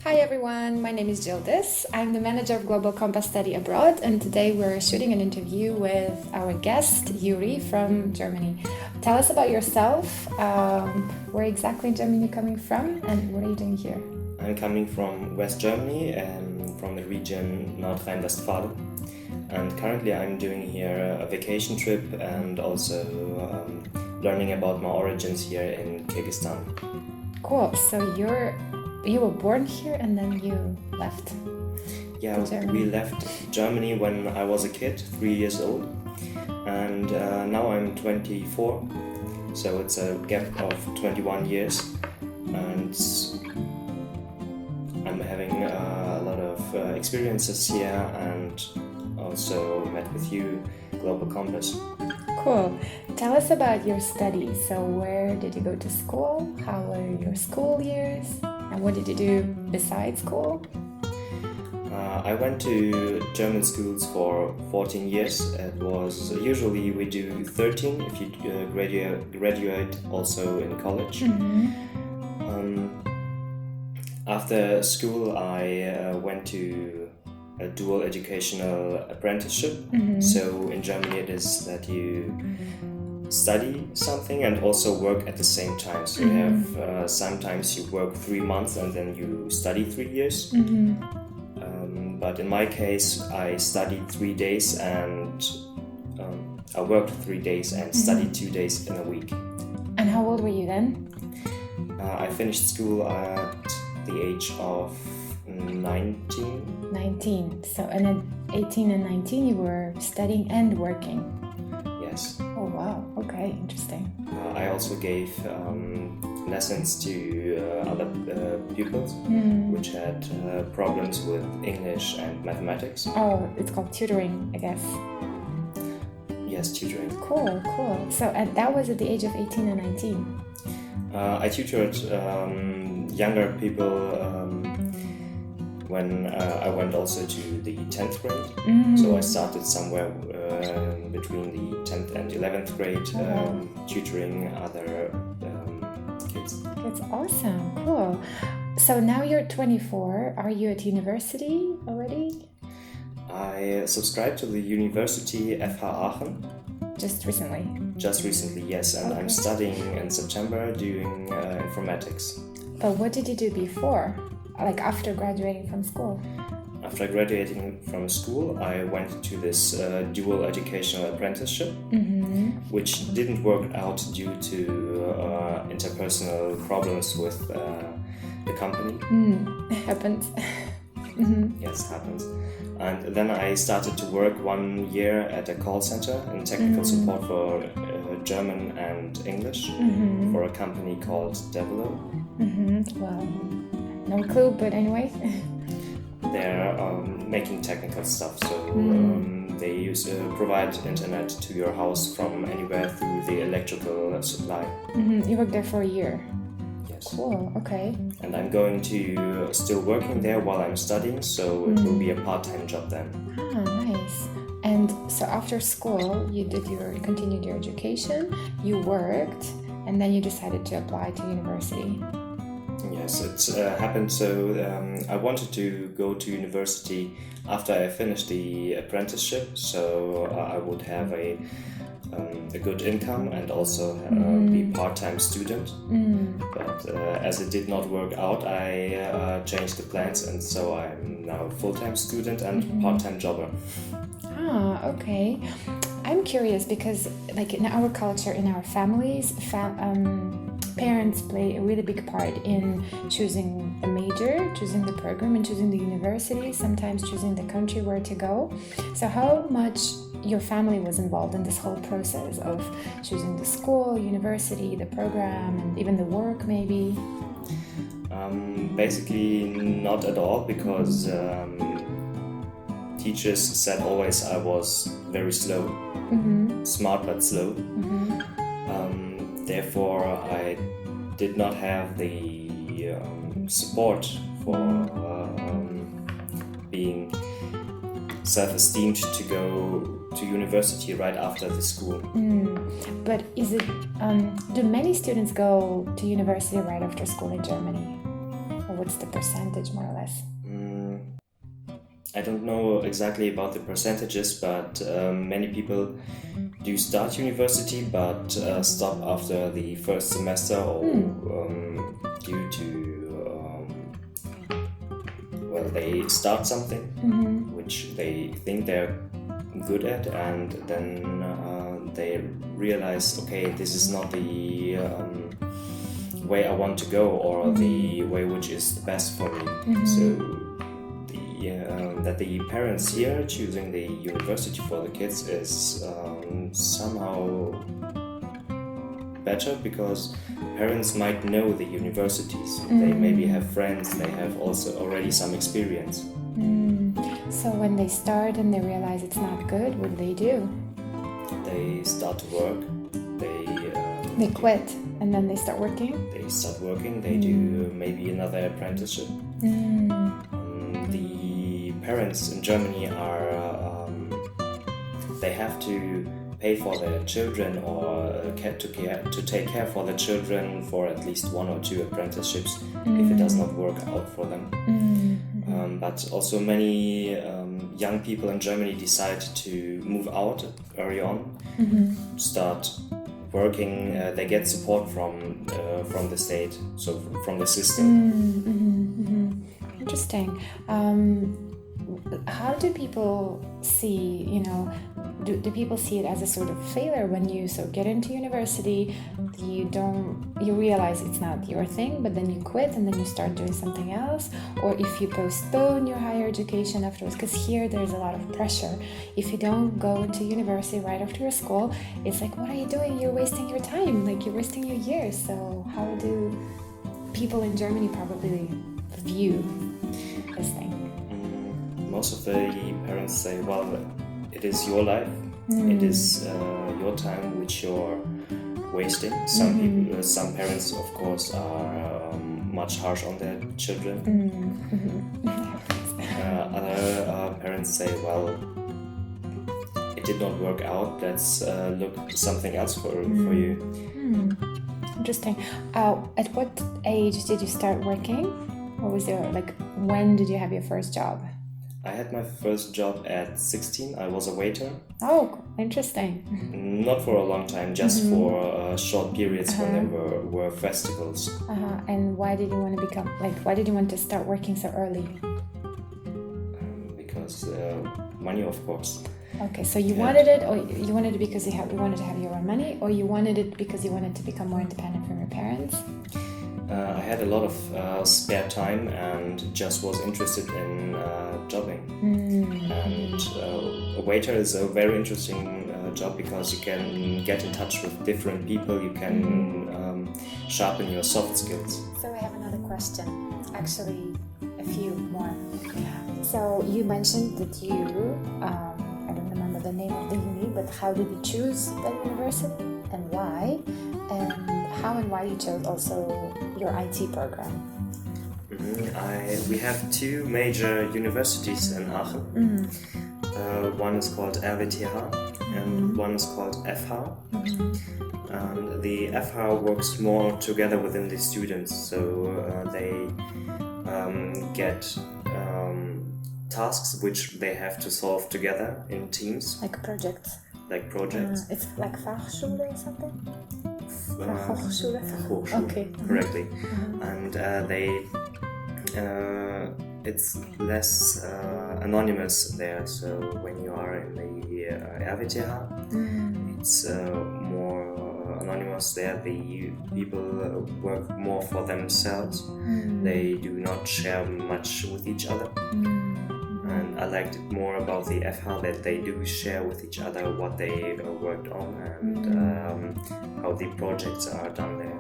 Hi everyone, my name is Jildis. I'm the manager of Global Compass Study Abroad, and today we're shooting an interview with our guest, Yuri from Germany. Tell us about yourself, where exactly in Germany you're coming from, and what are you doing here? I'm coming from West Germany and from the region Nordrhein-Westfalen. And currently I'm doing here a vacation trip and also learning about my origins here in Kyrgyzstan. Cool, so you were born here and then you left. Yeah, Germany. we left Germany when I was a kid, 3 years old. And now I'm 24, so it's a gap of 21 years. And I'm having a lot of experiences here and also met with you, Global Compass. Cool. Tell us about your studies. So where did you go to school? How were your school years? And what did you do besides school? I went to German schools for 14 years. It was usually we do 13 if you graduate also in college. After school, I went to a dual educational apprenticeship. So in Germany, it is that you study something and also work at the same time. So you have sometimes you work 3 months and then you study 3 years. But in my case, I studied 3 days and I worked 3 days and studied 2 days in a week. And how old were you then? I finished school at the age of 19. 19. So, and at 18 and 19, you were studying and working. Yes. Oh, wow. Okay, interesting. I also gave lessons to other pupils which had problems with English and mathematics. Oh, it's called tutoring, I guess. Yes, tutoring. Cool, cool. So, and that was at the age of 18 and 19. I tutored younger people when I went also to the 10th grade. So I started somewhere between the 10th and 11th grade tutoring other kids. That's awesome. Cool. So now you're 24. Are you at university already? I subscribed to the University FH Aachen. Just recently? Just recently, yes, and I'm studying in September doing informatics. But what did you do before? Like after graduating from school? After graduating from school, I went to this dual educational apprenticeship, which didn't work out due to interpersonal problems with the company. It happens. Yes, happens. And then I started to work 1 year at a call center in technical support for German and English for a company called Develo. Well, no clue, but anyway. They're making technical stuff, so they provide internet to your house from anywhere through the electrical supply. You worked there for a year. Yes. Cool, okay. And I'm going to still working there while I'm studying, so it will be a part-time job then. Ah, nice. And so after school, you continued your education, you worked, and then you decided to apply to university. Yes, it happened. So I wanted to go to university after I finished the apprenticeship, so I would have a good income and also be part-time student. But as it did not work out, I changed the plans, and so I'm now a full-time student and part-time jobber. Ah, okay. I'm curious because, like in our culture, in our families, parents play a really big part in choosing a major, choosing the program, and choosing the university, sometimes choosing the country where to go. So how much your family was involved in this whole process of choosing the school, university, the program, and even the work maybe? Basically not at all, because teachers said always I was very slow, smart but slow. Therefore, I did not have the support for being self-esteemed to go to university right after the school. But is it? Do many students go to university right after school in Germany? Or what's the percentage more or less? I don't know exactly about the percentages, but many people do start university but stop after the first semester, or due to well, they start something which they think they're good at, and then they realize, okay, this is not the way I want to go, or the way which is the best for me. So that the parents here choosing the university for the kids is somehow better, because parents might know the universities. They maybe have friends, they have also already some experience. So when they start and they realize it's not good, what do? They start to work. They quit and then they start working? They start working, they do maybe another apprenticeship. The parents in Germany are, they have to pay for their children, or to take care for the children for at least 1 or 2 apprenticeships if it does not work out for them. But also many young people in Germany decide to move out early on, start working. They get support from the state, so from the system. Interesting. How do people see, do people see it as a sort of failure when you get into university, you realize it's not your thing, but then you quit and then you start doing something else? Or if you postpone your higher education afterwards, because here there's a lot of pressure. If you don't go to university right after your school, it's like, what are you doing? You're wasting your time, like you're wasting your years. So how do people in Germany probably view this thing? Most of the parents say, well, it is your life, it is your time which you're wasting. Some parents, of course, are much harsh on their children. Other parents say, well, it did not work out, let's look something else for you. Interesting. At what age did you start working? What was when did you have your first job? I had my first job at 16. I was a waiter. Oh, interesting. Not for a long time, just for short periods when there were festivals. And why did you want to why did you want to start working so early? Because money, of course. Okay, so you wanted it, or you wanted it because you wanted to have your own money, or you wanted it because you wanted to become more independent from your parents? I had a lot of spare time and just was interested in jobbing. And a waiter is a very interesting job, because you can get in touch with different people, you can sharpen your soft skills. So I have another question, actually a few more. So you mentioned that you, I don't remember the name of the uni, but how did you choose that university and why? And how and why you chose also your IT program? We have 2 major universities in Aachen. One is called RWTH and one is called FH. And the FH works more together within the students, so they get tasks which they have to solve together in teams. Like projects? Like projects. It's like Fachschule or something? Hochschule? Hochschule, okay. Correctly. And it's less anonymous there, so when you are in the RWTH, it's more anonymous there. The people work more for themselves. They do not share much with each other. And I liked it more about the FH, that they do share with each other what they worked on and how the projects are done there.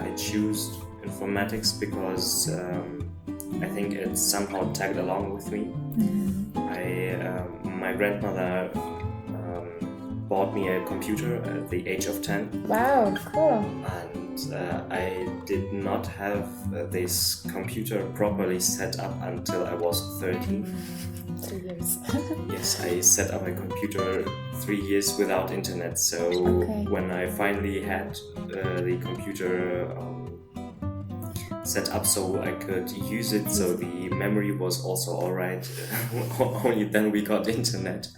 I choose informatics because I think it somehow tagged along with me. My grandmother bought me a computer at the age of 10. Wow, cool. And I did not have this computer properly set up until I was 13. 3 years. Yes, I set up a computer 3 years without internet. So when I finally had the computer set up so I could use it. So the memory was also alright. Only then we got internet.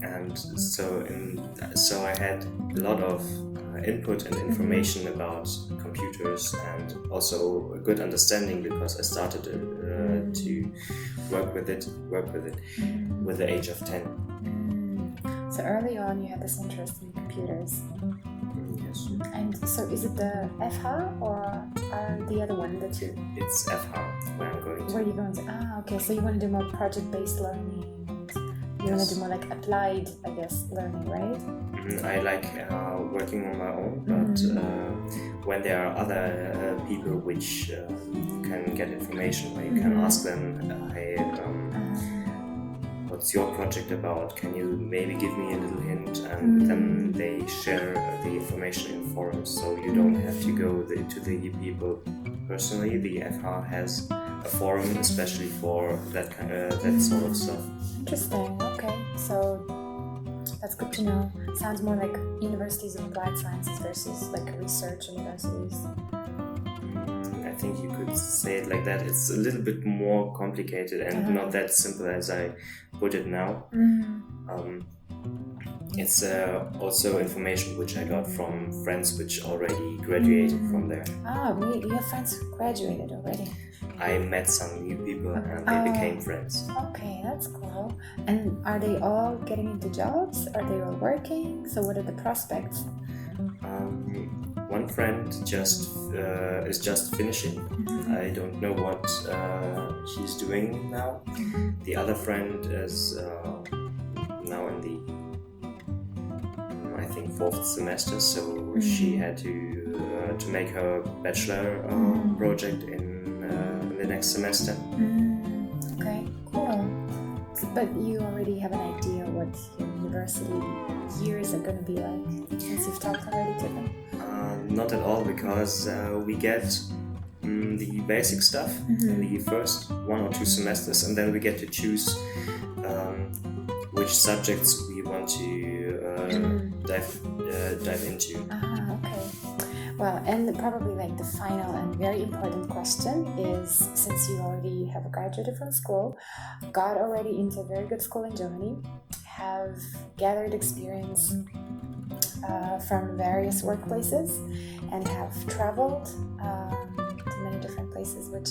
And so I had a lot of input and information about computers, and also a good understanding because I started to work with it with the age of 10. So early on you had this interest in computers. Yes. And so is it the FH or the other one that you... It's FH where I'm going to. Where are you going to? Okay, so you want to do more project-based learning. You want to do more like applied, I guess, learning, right? I like working on my own, but when there are other people which you can get information, where you can ask them, hey, what's your project about? Can you maybe give me a little hint? And then they share the information in forums, so you don't have to go to the people personally. The FH has a forum especially for that sort of stuff. Interesting. Okay, so that's good to know. Sounds more like universities of applied sciences versus like research universities. I think you could say it like that. It's a little bit more complicated and not that simple as I put it now. It's also information which I got from friends which already graduated from there. Wait, you have friends who graduated already? I met some new people and they became friends. Okay, that's cool. And are they all getting into jobs? Are they all working? So what are the prospects? One friend is just finishing. I don't know what she's doing now. The other friend is now in the I think 4th semester, so she had to make her bachelor project in the next semester. Okay, cool. But you already have an idea what your university years are going to be like, since you've talked already to them? Not at all, because we get the basic stuff in the first 1 or 2 semesters, and then we get to choose which subjects we want to dive into. Okay. Well, and probably like the final and very important question is, since you already have graduated from school, got already into a very good school in Germany, have gathered experience from various workplaces, and have traveled to many different places, which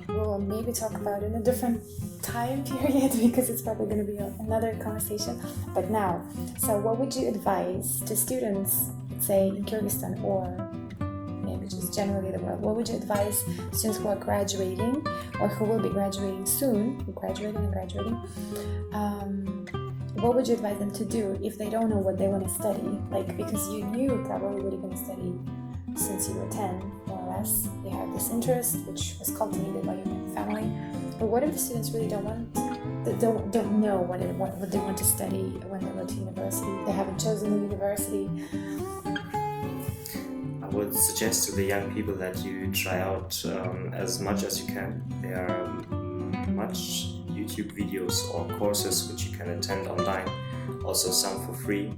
we'll maybe talk about in a different time period because it's probably going to be another conversation. But now, so what would you advise to students, say in Kyrgyzstan or maybe just generally the world? What would you advise students who are graduating or who will be graduating soon, who graduated and graduating? What would you advise them to do if they don't know what they want to study? Like, because you knew probably what you're going to study since you were 10, more or less. You have this interest, which was cultivated by your family. But what if the students really don't know what they want to study when they go to university? They haven't chosen the university. I would suggest to the young people that you try out as much as you can. There are much YouTube videos or courses which you can attend online, also some for free.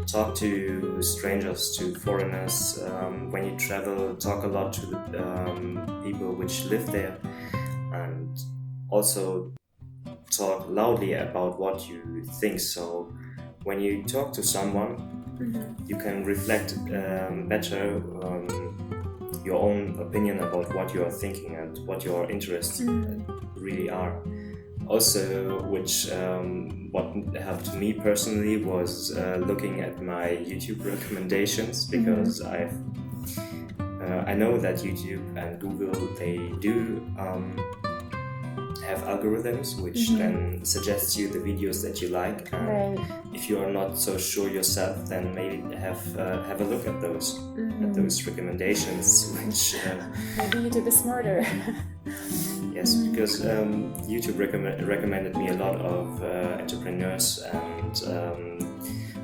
Talk to strangers, to foreigners. When you travel, talk a lot to the people which live there, and also talk loudly about what you think. So when you talk to someone, you can reflect better your own opinion about what you are thinking and what your interests really are. Also, which what helped me personally was looking at my YouTube recommendations, because I know that YouTube and Google, they do have algorithms which then suggest you the videos that you like, and if you are not so sure yourself, then maybe have a look at those recommendations, which maybe YouTube is smarter. Yes, because YouTube recommended me a lot of entrepreneurs and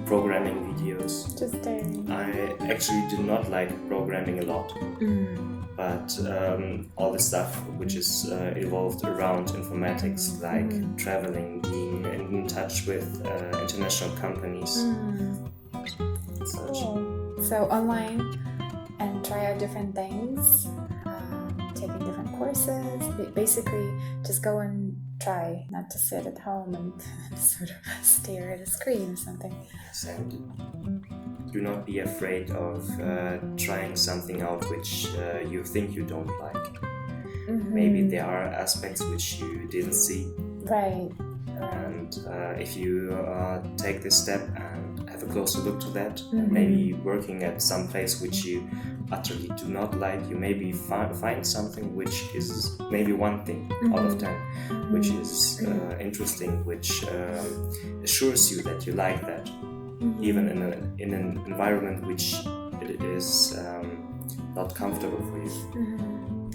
programming videos. Interesting. I actually do not like programming a lot, but all the stuff which is evolved around informatics, like traveling, being in touch with international companies, such. Cool. So online and try out different things, taking different courses. Basically, just go and try, not to sit at home and sort of stare at a screen or something. And do not be afraid of trying something out which you think you don't like. Maybe there are aspects which you didn't see. Right. And if you take this step and have a closer look to that, and maybe working at some place which you utterly do not like, you maybe find something which is maybe one thing out of 10, which is interesting, which assures you that you like that, even in an environment which it is not comfortable for you.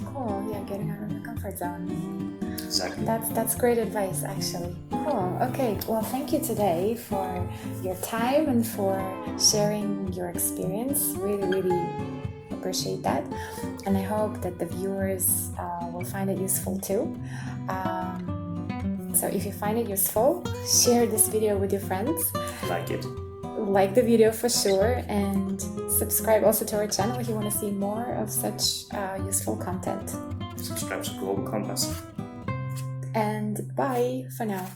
Cool, yeah, getting out of the comfort zone. Exactly. That's great advice, actually. Cool. Okay. Well, thank you today for your time and for sharing your experience. Really, really appreciate that. And I hope that the viewers will find it useful too. So if you find it useful, share this video with your friends. Like it. Like the video for sure, and subscribe also to our channel if you want to see more of such useful content. Subscribe to Global Compass. And bye for now.